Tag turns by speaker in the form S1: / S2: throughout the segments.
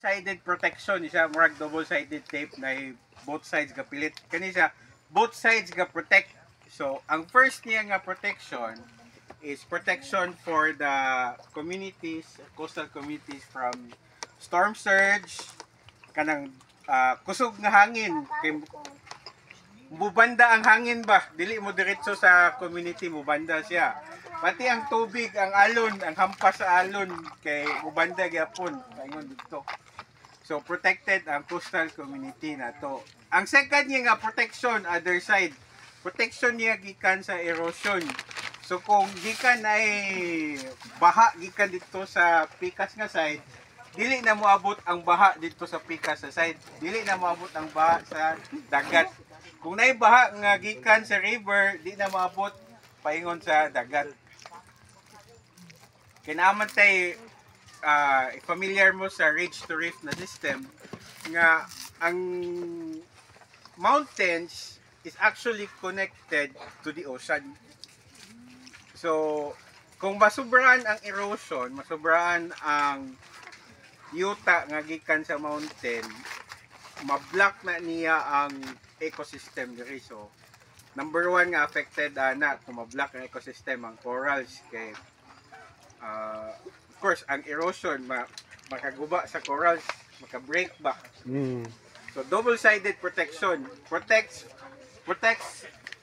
S1: Sided protection siya, murag double-sided tape na both sides ga pilit. Kani siya, both sides ga protect. So, ang first niya nga protection is protection for the communities, coastal communities from storm surge, kanang kusog nga hangin. Kay mubanda ang hangin ba? Dili mo diretso sa community, mubanda siya. Pati ang tubig, ang alon, ang hampas sa alon, kay mubanda gyapon. Ayun dito. So, protected ang coastal community na to. Ang second niya nga protection, other side. Protection niya gikan sa erosion. So, kung gikan ay baha, gikan dito sa pikas nga side, dili na moabot ang baha dito sa pikas sa side. Dili na moabot ang baha sa dagat. Kung naay baha nga gikan sa river, di na moabot paingon sa dagat. Kinaaman tayo, familiar mo sa ridge to rift na system, nga ang mountains is actually connected to the ocean. So, kung masubraan ang erosion, masubraan ang yuta nga gikan sa mountain, ma-block na niya ang ecosystem diri. So, number one nga affected na kung ma-block ang ecosystem, ang corals. Kay of course, ang erosion, makaguba sa corals, maka-break ba. So, double-sided protection protects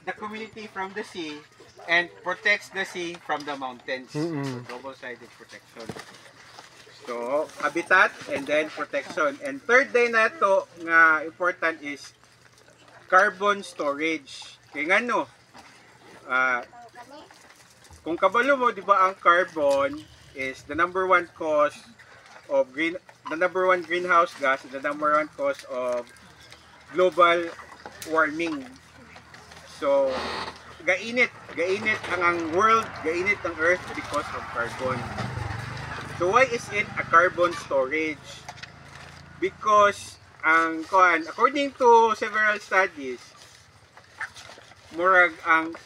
S1: the community from the sea and protects the sea from the mountains. So, double-sided protection. So, habitat and then protection. And third day na to nga important is carbon storage. Kaya nga no, kung kabalo mo, di ba ang carbon is the number one cause of the number one greenhouse gas, the number one cause of global warming. So, gainit ang world, gainit ang earth because of carbon. So, why is it a carbon storage? Because according to several studies, murag ang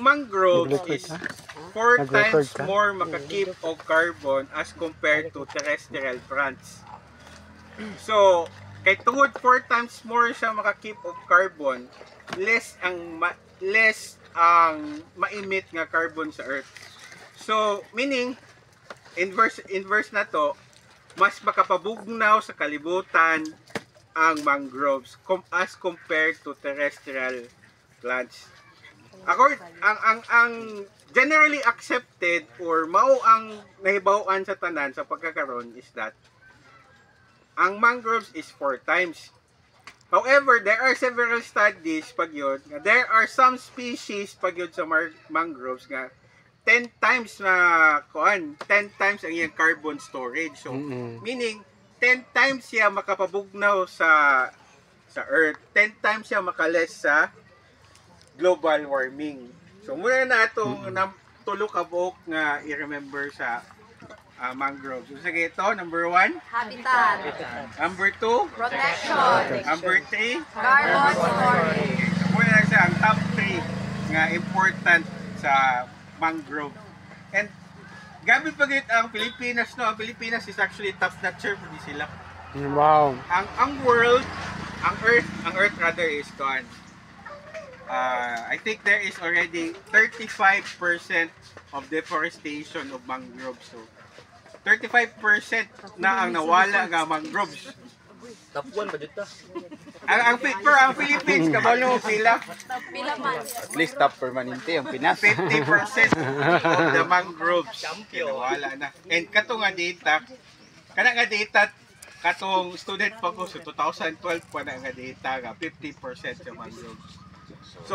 S1: mangrove is 4 times more makakip of carbon as compared to terrestrial plants. So, kay tungod 4 times more siya makakip of carbon, less ang ma-emit nga carbon sa earth. So, meaning inverse na to, mas makapabugnaw sa kalibutan ang mangroves as compared to terrestrial plants. Ang generally accepted or mao ang nahibaw-an sa tanan sa pagkakaroon is that ang mangroves is 4 times. However, there are several studies pagyod nga there are some species pagyod sa mangroves nga 10 times na 10 times ang iyang carbon storage. So meaning 10 times siya makapabugnaw sa earth, 10 times siya makales sa global warming. So muna na itong tulo ka buok nga i-remember sa mangroves. So sige ito, number 1,
S2: habitat.
S1: Number 2,
S2: Protection.
S1: Number 3,
S2: Carbon storage.
S1: So muna na siya ang top 3 nga important sa mangrove. And gabi pagit ang Pilipinas, no? Ang Pilipinas is actually top notcher pwede sila.
S3: Wow.
S1: Ang world, ang earth rather is gone. I think there is already 35% of deforestation of mangroves. So 35% na ang nawala nga mangroves.
S4: Top 1 ba dito?
S1: Ang Philippines kabalo pila?
S2: Pila man.
S4: At least top permanente ang Pinas.
S1: 50% of the mangroves nawala na. And kato nga data, katong student pa ko so 2012 pa na nga data nga 50% sa mangroves. So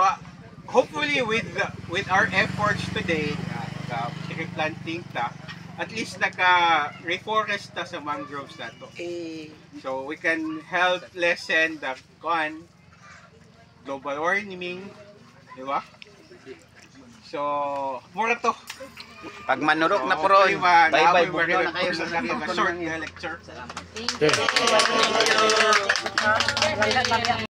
S1: hopefully with our efforts today, planting ta, at least naka-reforest ta sa mangroves na to. So we can help lessen the global warming, di ba? So, mura to.
S4: Pag manurok na puron, bye-bye, bugno na kayo sa
S1: short lecture.
S2: Thank you.